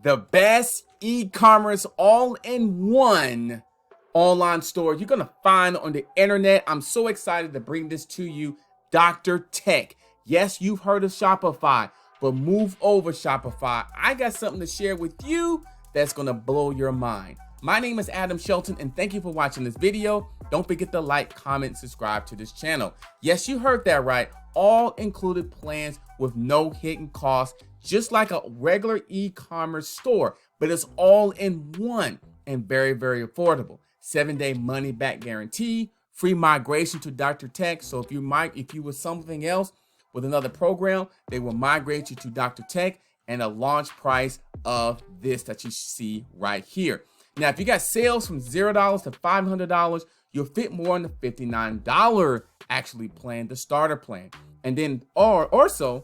the best e-commerce all-in-one online store you're gonna find on the internet. I'm so excited to bring this to you, Dr. Tech. Yes, you've heard of Shopify, but move over Shopify. I got something to share with you that's gonna blow your mind. My name is Adam Shelton, and thank you for watching this video. Don't forget to like, comment, subscribe to this channel. Yes, you heard that right. All included plans with no hidden costs, just like a regular e-commerce store, but it's all in one and very, very affordable. 7-day money back guarantee, free migration to Dr. Tech. So if you were something else with another program, they will migrate you to Dr. Tech, and a launch price of this that you see right here. Now, if you got sales from $0 to $500, you'll fit more in the $59 actually plan, the starter plan. And then also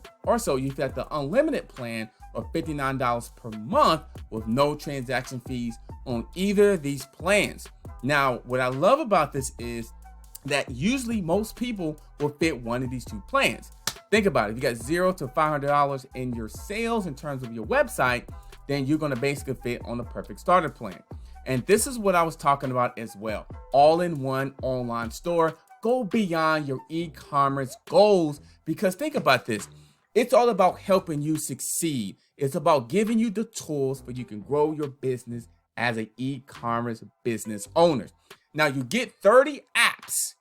you've got the unlimited plan of $59 per month with no transaction fees on either of these plans. Now, what I love about this is that usually most people will fit one of these two plans. Think about it. If you got $0 to $500 in your sales in terms of your website, then you're going to basically fit on the perfect starter plan. And this is what I was talking about as well. All-in-one online store. Go beyond your e-commerce goals, because think about this. It's all about helping you succeed. It's about giving you the tools so you can grow your business as an e-commerce business owner. Now, you get 30 apps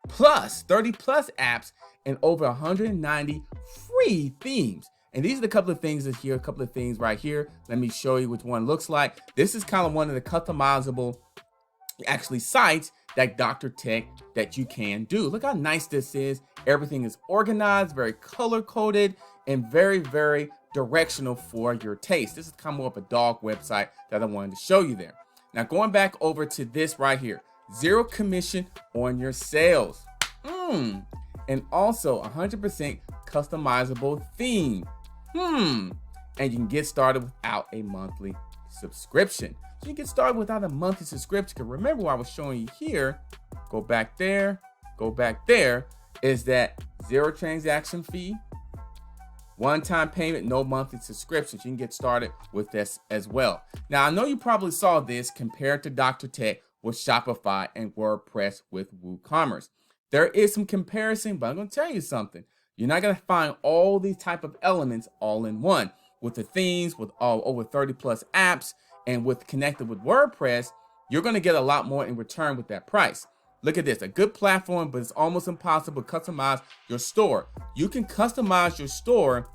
plus 30 plus apps and over 190 free themes. And these are the couple of things that here, a couple of things right here. Let me show you which one looks like. This is kind of one of the customizable actually sites that Dr. Tech that you can do. Look how nice this is. Everything is organized, very color coded, and very, very directional for your taste. This is kind of more of a dog website that I wanted to show you there. Now, going back over to this right here, 0 commission on your sales. And also 100% customizable theme. And you can get started without a monthly subscription. So you can get started without a monthly subscription. Because remember what I was showing you here, go back there, is that 0 transaction fee, one-time payment, no monthly subscriptions. You can get started with this as well. Now, I know you probably saw this compared to Dr. Tech with Shopify and WordPress with WooCommerce. There is some comparison, but I'm going to tell you something. You're not going to find all these type of elements all in one. With the themes, with over 30 plus apps, and with connected with WordPress, you're going to get a lot more in return with that price. Look at this, a good platform, but it's almost impossible to customize your store. You can customize your store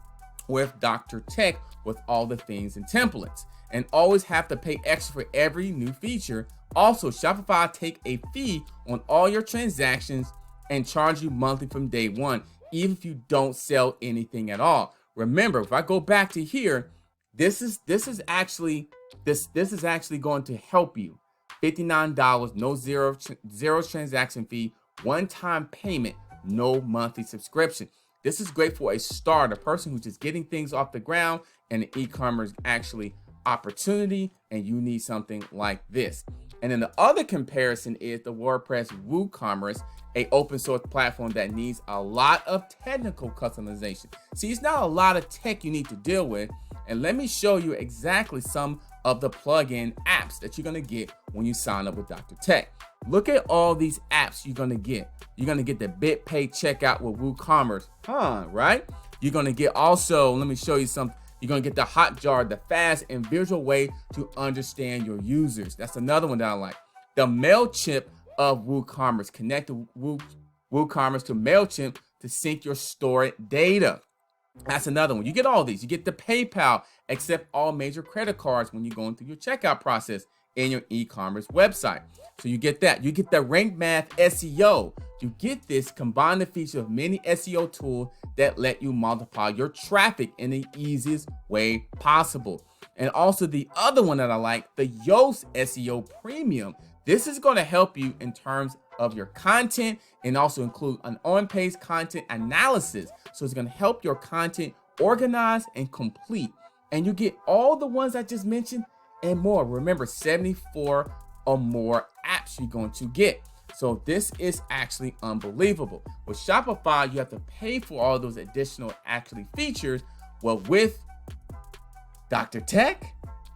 with Dr. Tech with all the themes and templates, and always have to pay extra for every new feature. Also, Shopify take a fee on all your transactions and charge you monthly from day one, even if you don't sell anything at all. Remember, if I go back to here, this is actually going to help you. $59, no zero transaction fee, one-time payment, no monthly subscription. This is great for a starter, person who's just getting things off the ground and an e-commerce actually opportunity, and you need something like this. And then the other comparison is the WordPress WooCommerce, a open source platform that needs a lot of technical customization. See, it's not a lot of tech you need to deal with. And let me show you exactly some of the plugin apps that you're gonna get when you sign up with Dr. Tech. Look at all these apps you're gonna get. You're gonna get the BitPay checkout with WooCommerce, right? You're gonna get also, let me show you something. You're gonna get the Hotjar, the fast and visual way to understand your users. That's another one that I like. The MailChimp of WooCommerce. Connect WooCommerce to MailChimp to sync your stored data. That's another one. You get all these. You get the PayPal, accept all major credit cards when you're going through your checkout process in your e-commerce website. So you get that. You get the Rank Math SEO. You get this, combine the feature of many SEO tools that let you multiply your traffic in the easiest way possible. And also the other one that I like, the Yoast SEO Premium. This is going to help you in terms of your content and also include an on-page content analysis. So it's going to help your content organize and complete. And you get all the ones I just mentioned and more. Remember, 74 or more apps you're going to get. So this is actually unbelievable. With Shopify, you have to pay for all those additional actually features. Well, with Dr. Tech,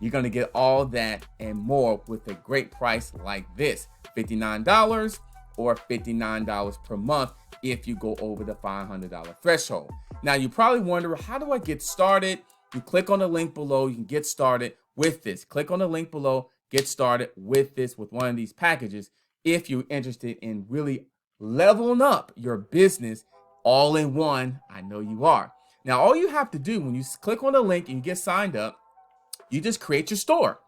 You're going to get all that and more with a great price like this, $59 or $59 per month if you go over the $500 threshold. Now, you probably wonder, how do I get started? You click on the link below. You can get started with this. Click on the link below, get started with this, with one of these packages if you're interested in really leveling up your business all in one. I know you are. Now, all you have to do when you click on the link and you get signed up, you just create your store,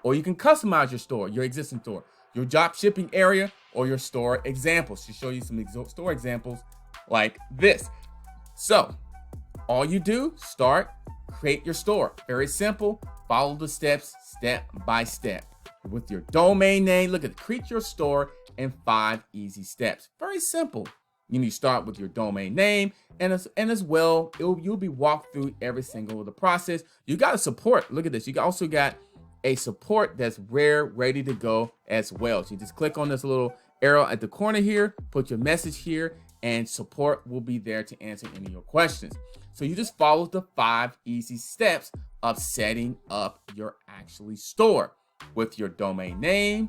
or you can customize your store, your existing store, your drop shipping area, or your store examples. To show you some store examples like this. So all you do, create your store. Very simple. Follow the steps step by step. With your domain name, look at create your store in 5 easy steps. Very simple. You need to start with your domain name, and as well, you'll be walked through every single of the process. You got a support. Look at this. You also got a support that's ready to go as well. So you just click on this little arrow at the corner here, put your message here, and support will be there to answer any of your questions. So you just follow the 5 easy steps of setting up your actually store with your domain name.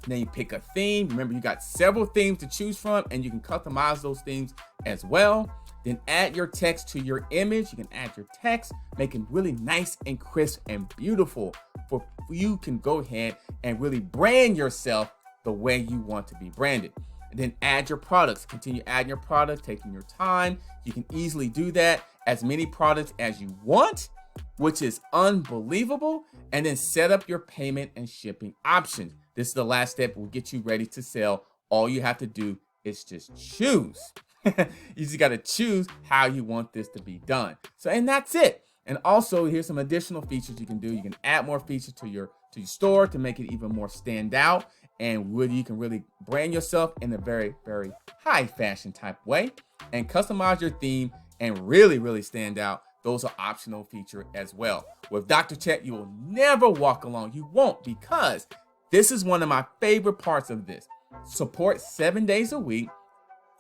Then you pick a theme. Remember, you got several themes to choose from, and you can customize those themes as well. Then add your text to your image. You can add your text, make it really nice and crisp and beautiful for you can go ahead and really brand yourself the way you want to be branded. And then add your products. Continue adding your products, taking your time. You can easily do that, as many products as you want, which is unbelievable. And then set up your payment and shipping options. This is the last step. Will get you ready to sell. All you have to do is just choose. You just got to choose how you want this to be done. So, and that's it. And also, here's some additional features you can do. You can add more features to your store to make it even more stand out, and really you can really brand yourself in a very, very high fashion type way, and customize your theme and really stand out. Those are optional features as well. With Dr. Tech, you will never walk alone. You won't, because this is one of my favorite parts of this. Support 7 days a week.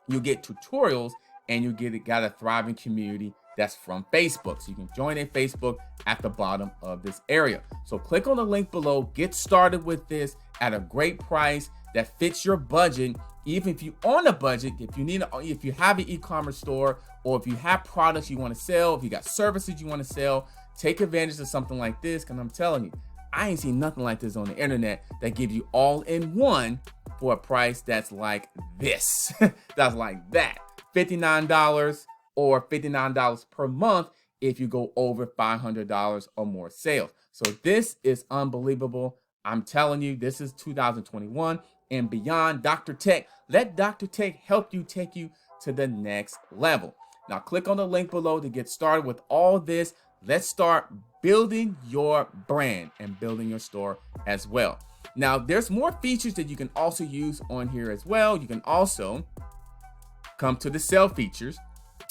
You get tutorials, and you got a thriving community that's from Facebook. So you can join a Facebook at the bottom of this area. So click on the link below, get started with this at a great price that fits your budget. Even if you're on a budget, if you have an e-commerce store, or if you have products you want to sell, if you got services you want to sell, take advantage of something like this. Because I'm telling you, I ain't seen nothing like this on the internet that gives you all in one for a price that's like this. That's like that. $59 or $59 per month if you go over $500 or more sales. So this is unbelievable. I'm telling you, this is 2021 and beyond. Dr. Tech, let Dr. Tech help you take you to the next level. Now click on the link below to get started with all this. Let's start building your brand and building your store as well. Now there's more features that you can also use on here as well. You can also come to the sell features,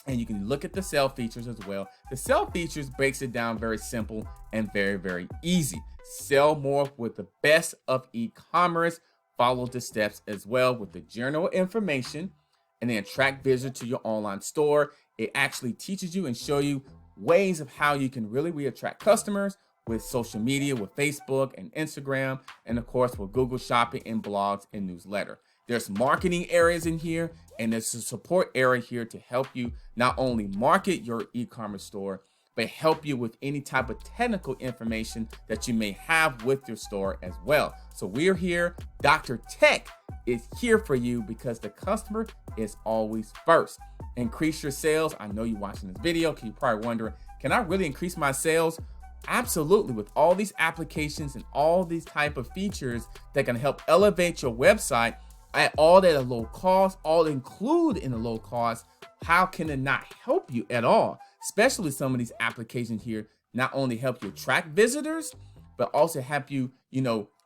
and you can look at the sell features as well. The sell features breaks it down very simple and very easy. Sell more with the best of e-commerce. Follow the steps as well with the general information, and then attract visitors to your online store. It actually teaches you and show you ways of how you can really attract customers with social media, with Facebook and Instagram, and of course with Google Shopping and blogs and newsletter. There's marketing areas in here, and there's a support area here to help you not only market your e-commerce store, but help you with any type of technical information that you may have with your store as well. So we're here. Dr. Tech is here for you because the customer is always first. Increase your sales. I know you're watching this video because you're probably wondering, can I really increase my sales? Absolutely. With all these applications and all these type of features that can help elevate your website at all at a low cost, all include in a low cost, how can it not help you at all? Especially some of these applications here not only help you attract visitors, but also help you,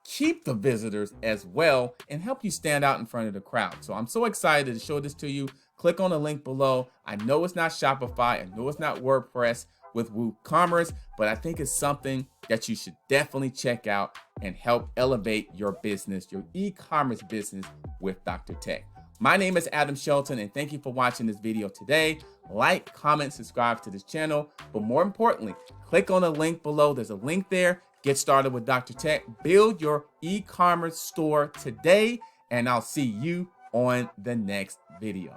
keep the visitors as well and help you stand out in front of the crowd. So I'm so excited to show this to you. Click on the link below. I know it's not Shopify. I know it's not WordPress with WooCommerce, but I think it's something that you should definitely check out and help elevate your business, your e-commerce business with Dr. Tech. My name is Adam Shelton, and thank you for watching this video today. Like, comment, subscribe to this channel, but more importantly, click on the link below. There's a link there. Get started with Dr. Tech. Build your e-commerce store today, and I'll see you on the next video.